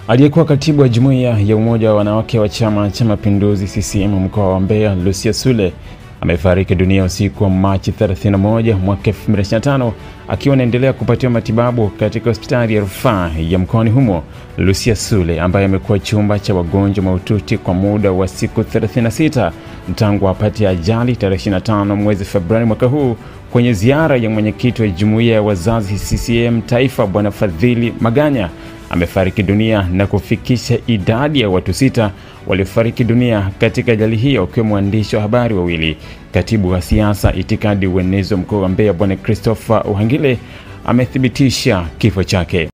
Aliyekuwa katibu wa Jumuiya ya Umoja wa Wanawake wa Chama cha Mapinduzi CCM mkoa wa Mbeya, Lucia Sule, amefariki dunia usiku wa Machi 31 mwaka 2025 akiwa anaendelea kupatiwa matibabu katika hospitali ya rufaa ya mkoani humo. Lucia Sule, ambaye amekuwa chumba cha wagonjwa mahututi kwa muda wa siku 36 tangu apate ajali tarehe 25 mwezi Februari mwaka huu, kwenye ziara ya mwenyekiti wa Jumuiya ya Wazazi CCM Taifa Bwana Fadhili Maganya, amefariki dunia na kufikisha idadi ya watu 6 waliofariki dunia katika ajali hiyo, kwa mwandishi wa habari wawili. Katibu wa siasa, itikadi, uenezo mkoa wa Mbeya Bwana Christopher Uhangile amethibitisha kifo chake.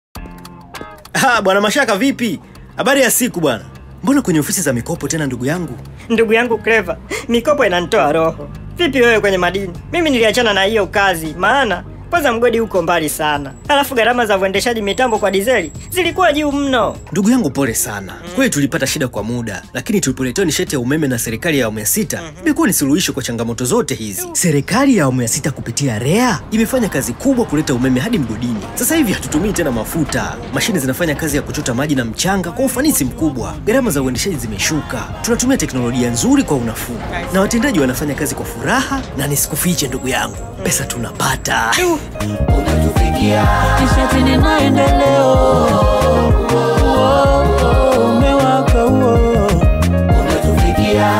Bwana Mashaka, vipi? Habari ya siku bwana. Mbona kwenye ofisi za mikopo tena ndugu yangu? Ndugu yangu Clever, mikopo inanitoa roho. Vipi wewe kwenye madini? Mimi niliachana na hiyo kazi, maana kwanza mgodi uko mbali sana. Alafu gharama za uendeshaji mitambo kwa dizeli zilikuwa juu mno. Ndugu yangu pole sana. Kweli tulipata shida kwa muda, lakini tulipoletewa nishati ya umeme na serikali ya awamu ya 6, imekuwa ni suluhisho kwa changamoto zote hizi. Serikali ya awamu ya 6 kupitia REA imefanya kazi kubwa kuleta umeme hadi mgodini. Sasa hivi hatutumii tena mafuta. Mashine zinafanya kazi ya kuchota maji na mchanga kwa ufanisi mkubwa. Gharama za uendeshaji zimeshuka. Tunatumia teknolojia nzuri kwa unafuu. Na watendaji wanafanya kazi kwa furaha, na nisikufiche ndugu yangu, pesa tunapata. Unatufikia nishati ni maendeleo, umewaka unatufikia.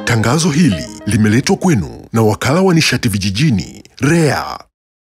Tangazo hili limeletwa kwenu na Wakala wa Nishati Vijijini, REA.